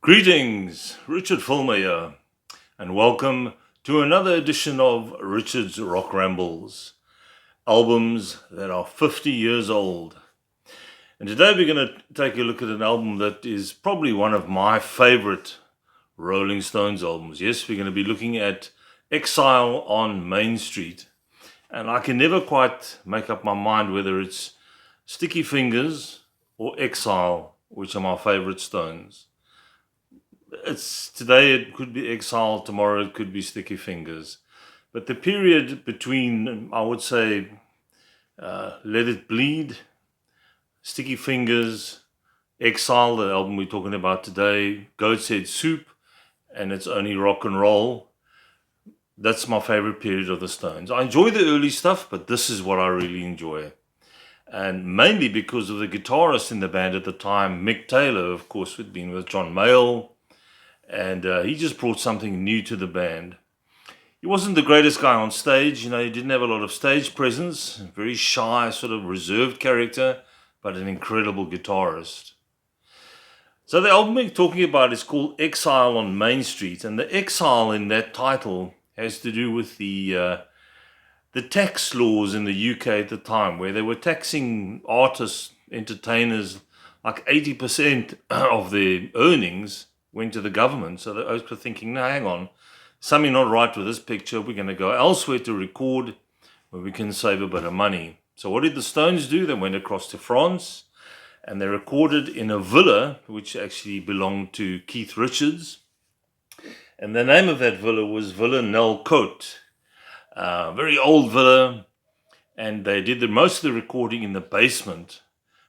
Greetings, Richard Fulmer here, and welcome to another edition of Richard's Rock Rambles, albums that are 50 years old. And today we're going to take a look at an album that is probably one of my favorite Rolling Stones albums. Yes, we're going to be looking at Exile on Main Street. And I can never quite make up my mind whether it's Sticky Fingers or Exile, which are my favorite Stones. Today it could be Exile, tomorrow it could be Sticky Fingers. But the period between, I would say, Let It Bleed, Sticky Fingers, Exile, the album we're talking about today, Goat's Head Soup, and It's Only Rock and Roll. That's my favorite period of the Stones. I enjoy the early stuff, but this is what I really enjoy. And mainly because of the guitarist in the band at the time, Mick Taylor, of course, who'd been with John Mayall. And he just brought something new to the band. He wasn't the greatest guy on stage, he didn't have a lot of stage presence, very shy, sort of reserved character, but an incredible guitarist. So the album we're talking about is called Exile on Main Street, and the exile in that title has to do with the tax laws in the UK at the time, where they were taxing artists, entertainers, like 80% of their earnings went to the government. So they were thinking, no, hang on, something not right with this picture. We're going to go elsewhere to record where we can save a bit of money. So what did the Stones do? They went across to France and they recorded in a villa, which actually belonged to Keith Richards. And the name of that villa was Villa Nel Cote, very old villa. And they did most of the recording in the basement,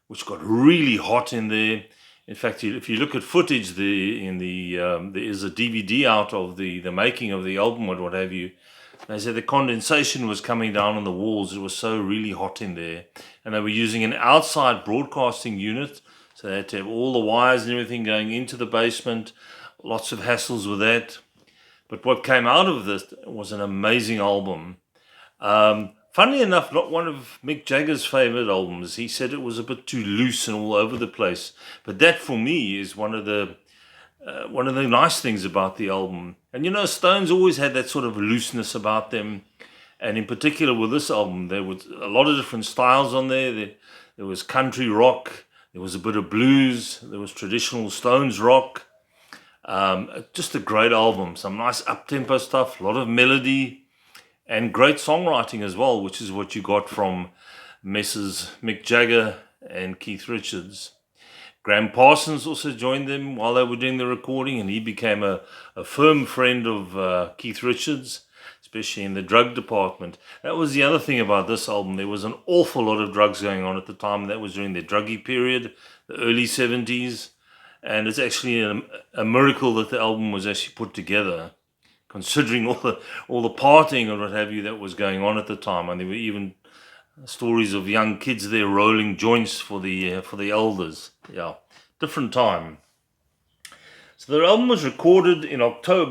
which got really hot in there. In fact, if you look at footage, there is a DVD out of the making of the album or what have you. They said the condensation was coming down on the walls. It was so really hot in there. And they were using an outside broadcasting unit. So they had to have all the wires and everything going into the basement. Lots of hassles with that. But what came out of this was an amazing album. Funnily enough, not one of Mick Jagger's favorite albums. He said it was a bit too loose and all over the place. But that, for me, is one of the nice things about the album. And Stones always had that sort of looseness about them. And in particular with this album, there was a lot of different styles on there. There was country rock, there was a bit of blues, there was traditional Stones rock. Just a great album. Some nice up-tempo stuff, a lot of melody. And great songwriting as well, which is what you got from Messrs. Mick Jagger and Keith Richards. Graham Parsons also joined them while they were doing the recording, and he became a firm friend of Keith Richards, especially in the drug department. That was the other thing about this album. There was an awful lot of drugs going on at the time. That was during the druggy period, the early 70s. And it's actually a miracle that the album was actually put together, considering all the partying and what have you that was going on at the time. And there were even stories of young kids there rolling joints for the elders. Yeah, different time. So the album was recorded in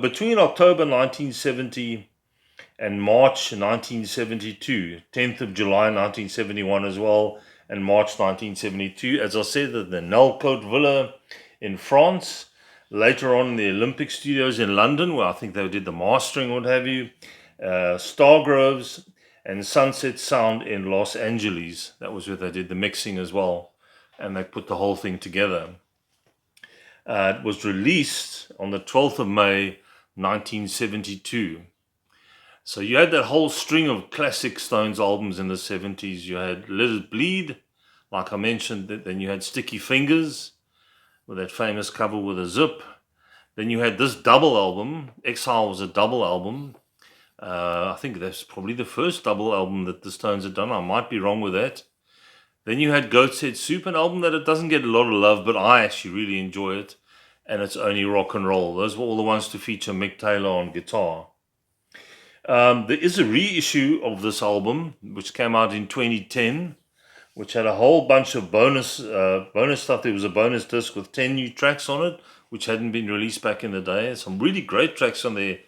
between October 1970 and March 1972, 10th of July 1971 as well, and March 1972. As I said, at the Nelcote Villa in France. Later on, the Olympic Studios in London, where I think they did the mastering, what have you. Stargroves and Sunset Sound in Los Angeles. That was where they did the mixing as well. And they put the whole thing together. It was released on the 12th of May, 1972. So you had that whole string of classic Stones albums in the 70s. You had Let It Bleed, like I mentioned. Then you had Sticky Fingers, with that famous cover with a zip. Then you had this double album. Exile was a double album. I think that's probably the first double album that the Stones had done. I might be wrong with that. Then you had Goat's Head Soup, an album that it doesn't get a lot of love, but I actually really enjoy it. And It's Only Rock and Roll. Those were all the ones to feature Mick Taylor on guitar. There is a reissue of this album, which came out in 2010, which had a whole bunch of bonus stuff. There was a bonus disc with 10 new tracks on it, which hadn't been released back in the day. Some really great tracks on there,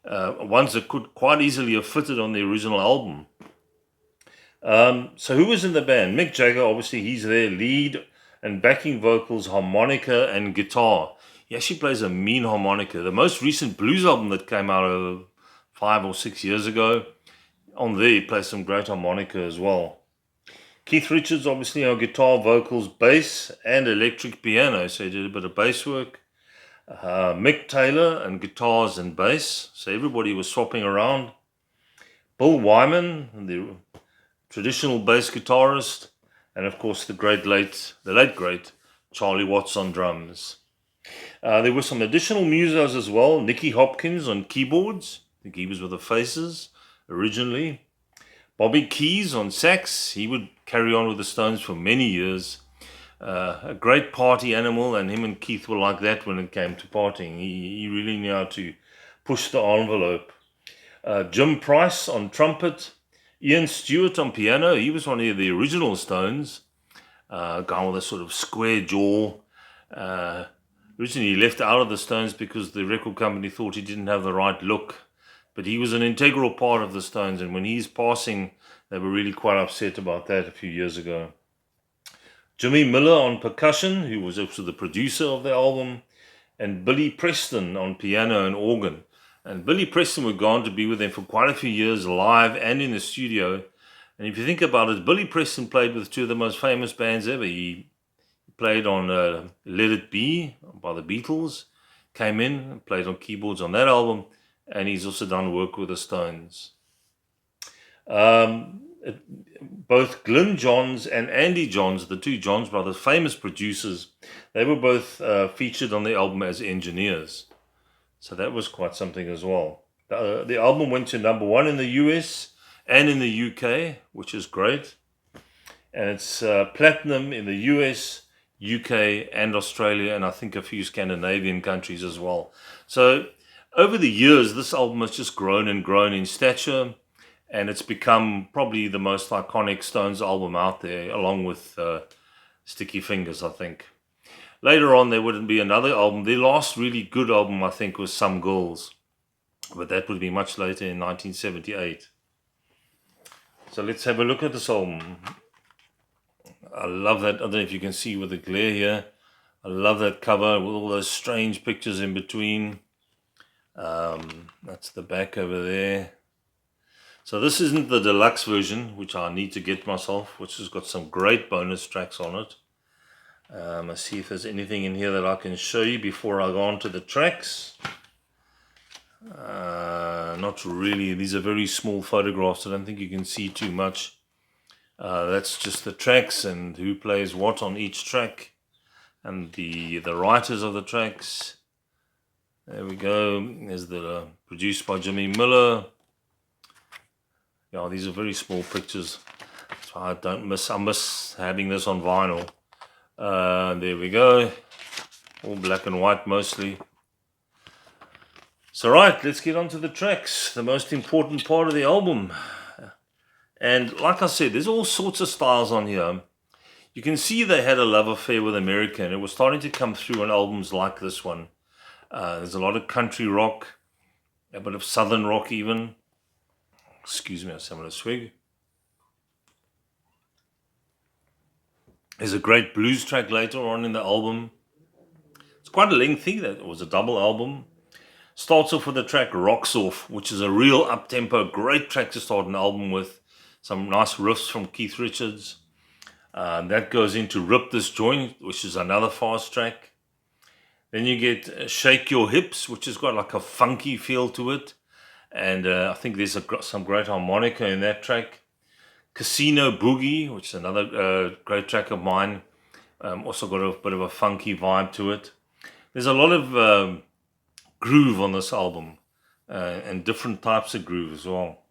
ones that could quite easily have fitted on the original album. So who was in the band? Mick Jagger, obviously he's there, lead and backing vocals, harmonica and guitar. He actually plays a mean harmonica. The most recent blues album that came out 5 or 6 years ago, on there he plays some great harmonica as well. Keith Richards, obviously, on guitar, vocals, bass, and electric piano. So he did a bit of bass work. Mick Taylor and guitars and bass. So everybody was swapping around. Bill Wyman, the traditional bass guitarist. And of course, the late great Charlie Watts on drums. There were some additional musos as well. Nicky Hopkins on keyboards. I think he was with the Faces originally. Bobby Keys on sax. He would carry on with the Stones for many years. A great party animal, and him and Keith were like that when it came to partying. He really knew how to push the envelope. Jim Price on trumpet. Ian Stewart on piano. He was one of the original Stones. A guy with a sort of square jaw. Originally, he left out of the Stones because the record company thought he didn't have the right look. But he was an integral part of the Stones, and when he's passing, they were really quite upset about that a few years ago. Jimmy Miller on percussion, who was also the producer of the album, and Billy Preston on piano and organ. And Billy Preston would go on to be with them for quite a few years, live and in the studio. And if you think about it, Billy Preston played with two of the most famous bands ever. He played on Let It Be by the Beatles, came in and played on keyboards on that album, and he's also done work with the Stones. Both Glyn Johns and Andy Johns, the two Johns brothers, famous producers, they were both featured on the album as engineers. So that was quite something as well. The album went to #1 in the US and in the UK, which is great. And it's platinum in the US, UK, and Australia, and I think a few Scandinavian countries as well. So over the years, this album has just grown and grown in stature, and it's become probably the most iconic Stones album out there, along with Sticky Fingers, I think. Later on, there wouldn't be another album. Their last really good album, I think, was Some Girls, but that would be much later in 1978. So let's have a look at this album. I love that. I don't know if you can see with the glare here. I love that cover with all those strange pictures in between. That's the back over there. So this isn't the deluxe version, which I need to get myself, which has got some great bonus tracks on it. Let's see if there's anything in here that I can show you before I go on to the tracks. Not really. These are very small photographs. I don't think you can see too much. That's just the tracks and who plays what on each track, and the writers of the tracks. There we go. There's the produced by Jimmy Miller. Yeah, these are very small pictures, so I miss having this on vinyl. There we go. All black and white mostly. So right, let's get on to the tracks, the most important part of the album. And like I said, there's all sorts of styles on here. You can see they had a love affair with America, and it was starting to come through on albums like this one. There's a lot of country rock, a bit of southern rock even. Excuse me, I was having a swig. There's a great blues track later on in the album. It's quite lengthy. That was a double album. Starts off with the track Rocks Off, which is a real up-tempo, great track to start an album with. Some nice riffs from Keith Richards. That goes into Rip This Joint, which is another fast track. Then you get Shake Your Hips, which has got like a funky feel to it. And I think there's some great harmonica in that track. Casino Boogie, which is another great track of mine. Also got a bit of a funky vibe to it. There's a lot of groove on this album, and different types of groove as well.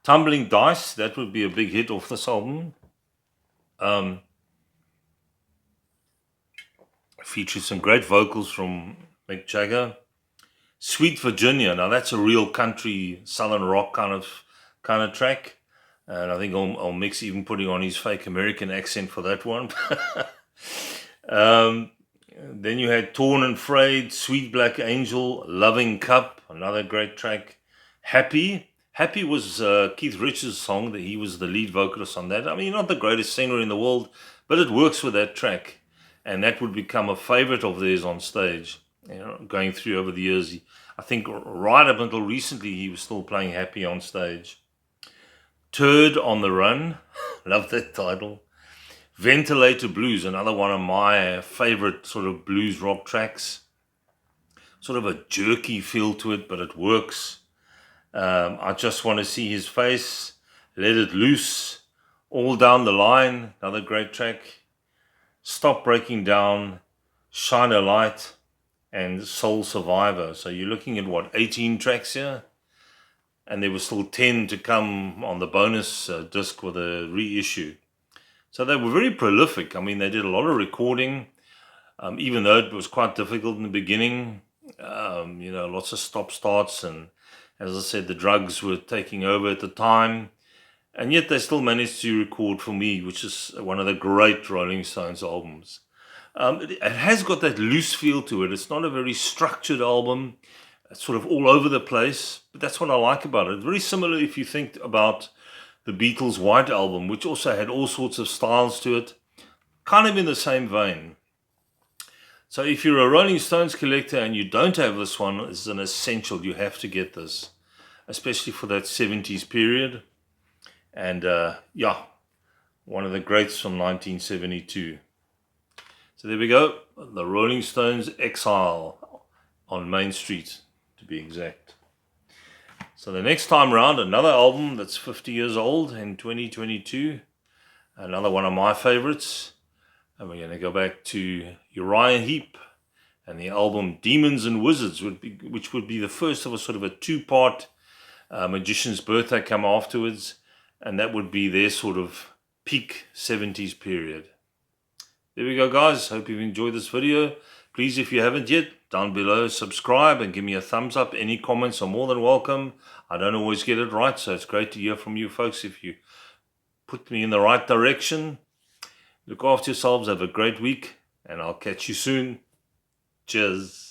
Tumbling Dice, that would be a big hit off this album. Features some great vocals from Mick Jagger. Sweet Virginia, now that's a real country southern rock kind of track, and I think I'll mix even putting on his fake American accent for that one. Then you had Torn and Frayed, Sweet Black Angel, Loving Cup, another great track. Happy was Keith Richards' song, that he was the lead vocalist on that. I mean, not the greatest singer in the world, but it works with that track. and that would become a favorite of theirs on stage. Going through over the years, I think right up until recently, he was still playing Happy on stage. Turd on the Run, love that title. Ventilator Blues, another one of my favorite sort of blues rock tracks. Sort of a jerky feel to it, but it works. I Just Want to See His Face, Let It Loose, All Down the Line, another great track. Stop Breaking Down, Shine a Light, and Soul Survivor. So you're looking at, what, 18 tracks here? And there were still 10 to come on the bonus disc with a reissue. So they were very prolific. I mean, they did a lot of recording, even though it was quite difficult in the beginning. Lots of stop-starts, and as I said, the drugs were taking over at the time. And yet they still managed to record for me, which is one of the great Rolling Stones albums. It has got that loose feel to it. It's not a very structured album. It's sort of all over the place, but that's what I like about it. Very similar if you think about the Beatles' White Album, which also had all sorts of styles to it, kind of in the same vein. So if you're a Rolling Stones collector and you don't have this one, it's an essential. You have to get this, especially for that 70s period. And one of the greats from 1972. So there we go, the Rolling Stones Exile on Main Street, to be exact. So the next time around, another album that's 50 years old in 2022. Another one of my favorites. And we're going to go back to Uriah Heep and the album Demons and Wizards, which would be the first of a sort of a two-part Magician's Birthday come afterwards. And that would be their sort of peak 70s period. There we go, guys. Hope you've enjoyed this video. Please, if you haven't yet, down below, subscribe and give me a thumbs up. Any comments are more than welcome. I don't always get it right, so it's great to hear from you folks if you put me in the right direction. Look after yourselves. Have a great week, and I'll catch you soon. Cheers.